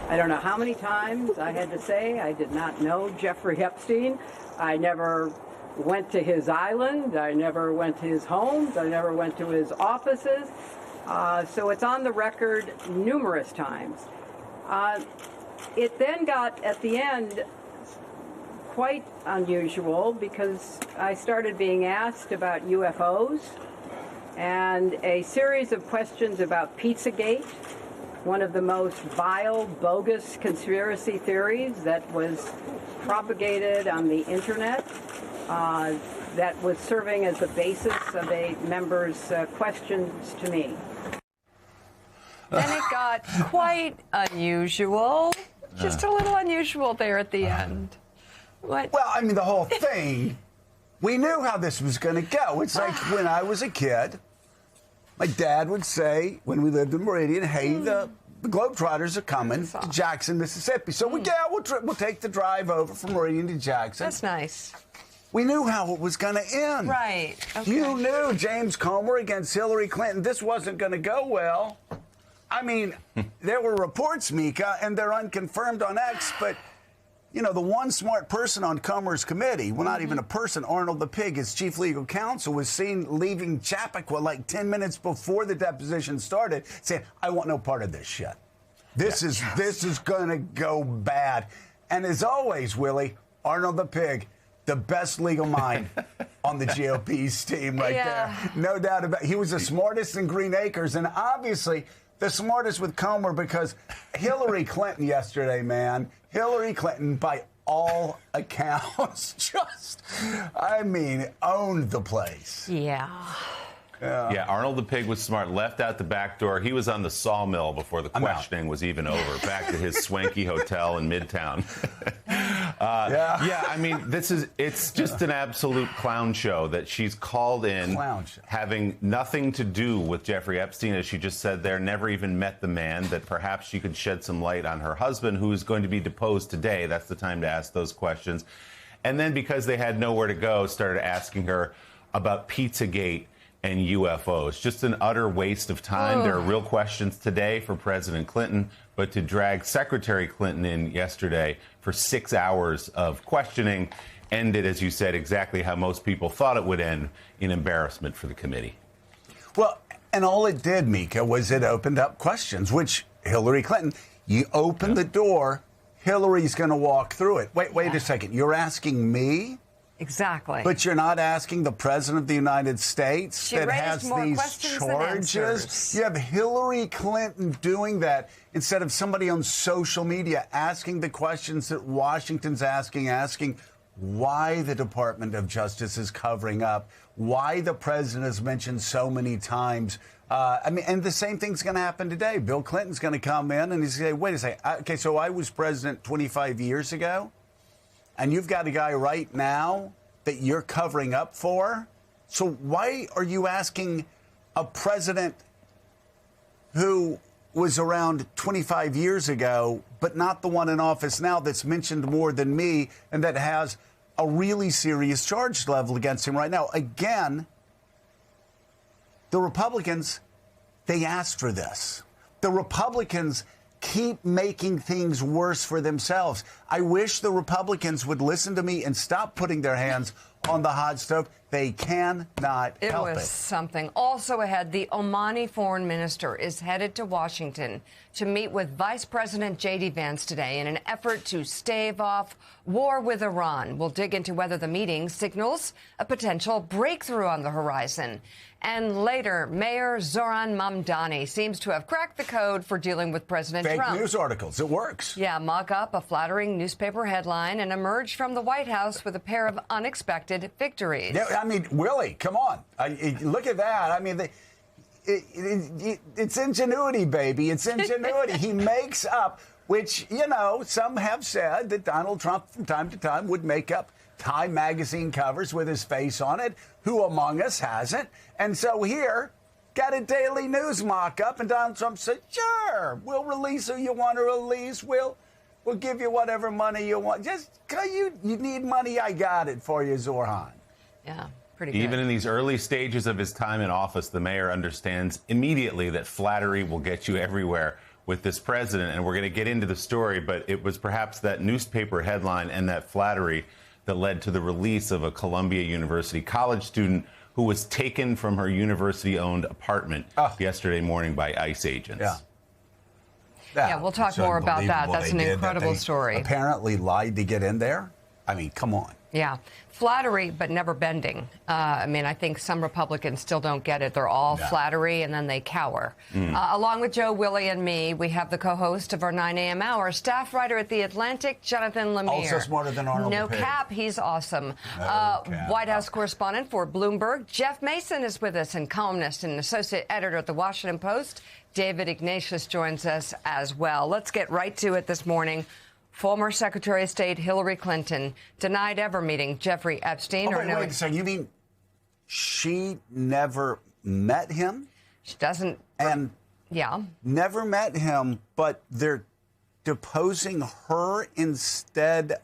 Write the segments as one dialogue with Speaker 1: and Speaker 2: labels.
Speaker 1: I don't know how many times I had to say I did not know Jeffrey Epstein. I never went to his island. I never went to his homes. I never went to his offices. So it's on the record numerous times. It then got, at the end, quite unusual because I started being asked about UFOs and a series of questions about Pizzagate, one of the most vile, bogus conspiracy theories that was propagated on the internet, that was serving as the basis of a member's questions to me.
Speaker 2: Then it got quite unusual, just a little unusual there at the end. What?
Speaker 3: Well, I mean, the whole thing, we knew how this was going to go. It's like when I was a kid, my dad would say, when we lived in Meridian, hey, the Globetrotters are coming to Jackson, Mississippi. So we'll take the drive over from Meridian to Jackson.
Speaker 2: That's nice.
Speaker 3: We knew how it was going to end.
Speaker 2: Right. Okay.
Speaker 3: You knew James Comer against Hillary Clinton. This wasn't going to go well. I mean, there were reports, Mika, and they're unconfirmed on X, but, you know, the one smart person on Comer's committee, well, not even a person, Arnold the Pig, his chief legal counsel, was seen leaving Chappaqua like 10 minutes before the deposition started, saying, I want no part of this shit. This is going to go bad. And as always, Willie, Arnold the Pig, the best legal mind on the GOP's team right there. No doubt about it. He was the smartest in Green Acres, and obviously the smartest with Comer, because Hillary Clinton yesterday, man, Hillary Clinton, by all accounts, owned the place.
Speaker 4: Yeah, Arnold the Pig was smart, left out the back door. He was on the sawmill before the questioning was even over, back to his swanky hotel in Midtown. I mean, it's just an absolute clown show that she's called in, having nothing to do with Jeffrey Epstein, as she just said there, never even met the man, that perhaps she could shed some light on her husband, who is going to be deposed today. That's the time to ask those questions. And then, because they had nowhere to go, started asking her about Pizzagate and UFOs. Just an utter waste of time. There are real questions today for President Clinton, but to drag Secretary Clinton in yesterday for 6 hours of questioning ended, as you said, exactly how most people thought it would end, in embarrassment for the committee.
Speaker 3: Well, and all it did, Mika, was it opened up questions, which Hillary Clinton, you open the door, Hillary's going to walk through it. Wait a second. You're asking me?
Speaker 2: Exactly.
Speaker 3: But you're not asking the President of the United States
Speaker 2: she
Speaker 3: that
Speaker 2: raised
Speaker 3: has
Speaker 2: more
Speaker 3: these
Speaker 2: questions than
Speaker 3: charges?
Speaker 2: answers.
Speaker 3: You have Hillary Clinton doing that instead of somebody on social media asking the questions that Washington's asking why the Department of Justice is covering up, why the President has mentioned so many times. And the same thing's going to happen today. Bill Clinton's going to come in and he's going to say, wait a second, okay, so I was president 25 years ago? And you've got a guy right now that you're covering up for? So why are you asking a president who was around 25 years ago, but not the one in office now, that's mentioned more than me and that has a really serious charge level against him right now? Again, the Republicans, they asked for this. The Republicans keep making things worse for themselves. I wish the Republicans would listen to me and stop putting their hands on the hot stove. They cannot help it.
Speaker 2: It was something. Also ahead, the Omani foreign minister is headed to Washington to meet with Vice President J.D. Vance today in an effort to stave off war with Iran. We'll dig into whether the meeting signals a potential breakthrough on the horizon. And later, Mayor Zoran Mamdani seems to have cracked the code for dealing with President Trump.
Speaker 3: Fake news articles. It works.
Speaker 2: Yeah, mock up a flattering newspaper headline and emerge from the White House with a pair of unexpected victories.
Speaker 3: Yeah, I mean, Willie, come on. Look at that. I mean, it's ingenuity, baby. It's ingenuity. He makes up, which, you know, some have said that Donald Trump from time to time would make up Time magazine covers with his face on it. Who among us hasn't? And so here, got a Daily News mock-up, and Donald Trump said, sure, we'll release who you want to release. We'll give you whatever money you want. Just, you need money, I got it for you, Zoran.
Speaker 2: Yeah, pretty good.
Speaker 4: Even in these early stages of his time in office, the mayor understands immediately that flattery will get you everywhere. with this president. And we're going to get into the story, but it was perhaps that newspaper headline and that flattery that led to the release of a Columbia University college student who was taken from her university-owned apartment yesterday morning by ICE agents.
Speaker 2: Yeah, we'll talk more about that. That's an incredible story.
Speaker 3: Apparently lied to get in there. I mean, come on.
Speaker 2: Yeah. Flattery, but never bending. I mean, I think some Republicans still don't get it. They're all flattery, and then they cower. Along with Joe, Willie, and me, we have the co-host of our 9 a.m. hour, staff writer at The Atlantic, Jonathan Lemire.
Speaker 3: Also smarter than Arnold.
Speaker 2: No cap. He's awesome. White House correspondent for Bloomberg, Jeff Mason, is with us, and columnist and associate editor at The Washington Post, David Ignatius, joins us as well. Let's get right to it this morning. Former Secretary of State Hillary Clinton denied ever meeting Jeffrey Epstein.
Speaker 3: Wait a second. You mean she never met him?
Speaker 2: She doesn't.
Speaker 3: And never met him, but they're deposing her instead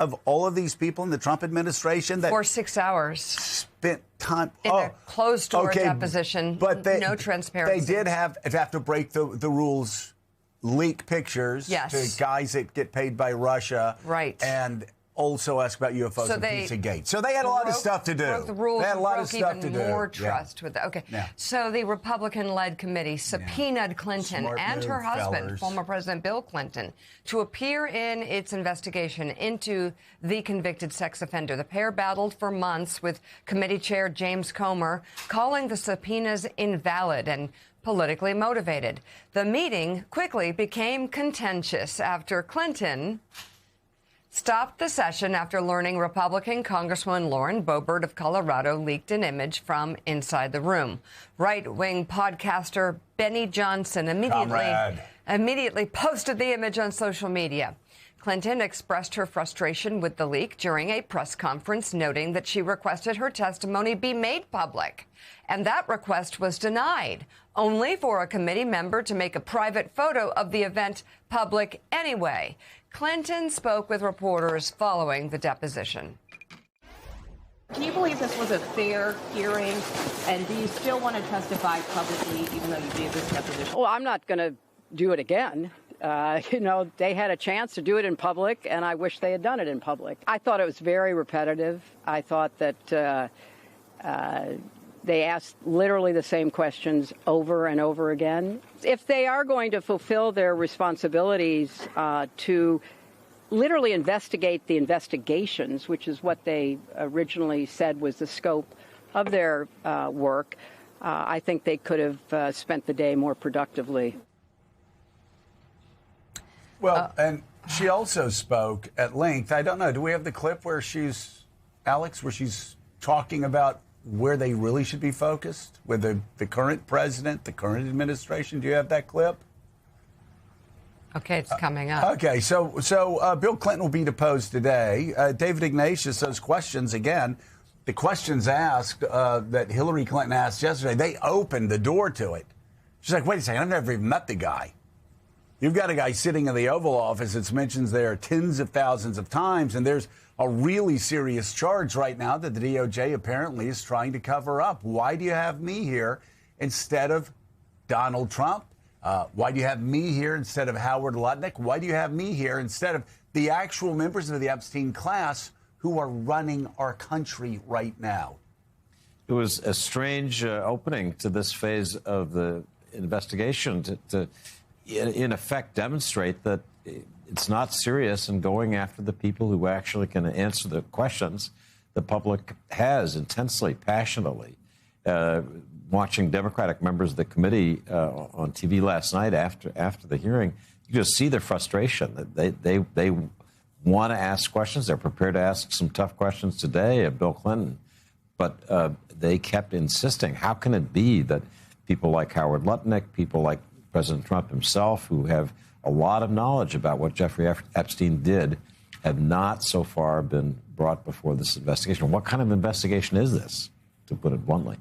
Speaker 3: of all of these people in the Trump administration that
Speaker 2: for 6 hours
Speaker 3: spent time
Speaker 2: in a closed-door deposition.
Speaker 3: But no
Speaker 2: transparency.
Speaker 3: They did have to break the rules. Leak pictures to guys that get paid by Russia.
Speaker 2: Right.
Speaker 3: And also ask about UFOs and Pizzagate. So they had a lot of stuff to do.
Speaker 2: Broke the rules,
Speaker 3: they had a lot of stuff to do.
Speaker 2: More trust with that. Okay.
Speaker 3: Yeah.
Speaker 2: So the Republican-led committee subpoenaed Clinton and her husband, former President Bill Clinton, to appear in its investigation into the convicted sex offender. The pair battled for months with committee chair James Comer, calling the subpoenas invalid and politically motivated. The meeting quickly became contentious after Clinton stopped the session after learning Republican Congresswoman Lauren Boebert of Colorado leaked an image from inside the room. Right-wing podcaster Benny Johnson immediately posted the image on social media. Clinton expressed her frustration with the leak during a press conference, noting that she requested her testimony be made public. And that request was denied, only for a committee member to make a private photo of the event public anyway. Clinton spoke with reporters following the deposition.
Speaker 5: Can you believe this was a fair hearing? And do you still want to testify publicly, even though you gave this deposition?
Speaker 1: Well, I'm not going to do it again. They had a chance to do it in public, and I wish they had done it in public. I thought it was very repetitive. I thought that they asked literally the same questions over and over again. If they are going to fulfill their responsibilities to literally investigate the investigations, which is what they originally said was the scope of their work, I think they could have spent the day more productively.
Speaker 3: Well, and she also spoke at length. I don't know. Do we have the clip where she's talking about where they really should be focused with the current president, the current administration? Do you have that clip?
Speaker 2: Okay, it's coming up.
Speaker 3: Okay, so Bill Clinton will be deposed today. David Ignatius, those questions again, the questions asked that Hillary Clinton asked yesterday, they opened the door to it. She's like, wait a second, I've never even met the guy. You've got a guy sitting in the Oval Office that's mentioned there tens of thousands of times, and there's a really serious charge right now that the DOJ apparently is trying to cover up. Why do you have me here instead of Donald Trump? Why do you have me here instead of Howard Lutnick? Why do you have me here instead of the actual members of the Epstein class who are running our country right now?
Speaker 6: It was a strange opening to this phase of the investigation to in effect, demonstrate that it's not serious and going after the people who actually can answer the questions the public has intensely, passionately. Watching Democratic members of the committee on TV last night after the hearing, you just see their frustration. They want to ask questions. They're prepared to ask some tough questions today of Bill Clinton. But they kept insisting, how can it be that people like Howard Lutnick, people like President Trump himself, who have a lot of knowledge about what Jeffrey Epstein did, have not so far been brought before this investigation? What kind of investigation is this, to put it bluntly?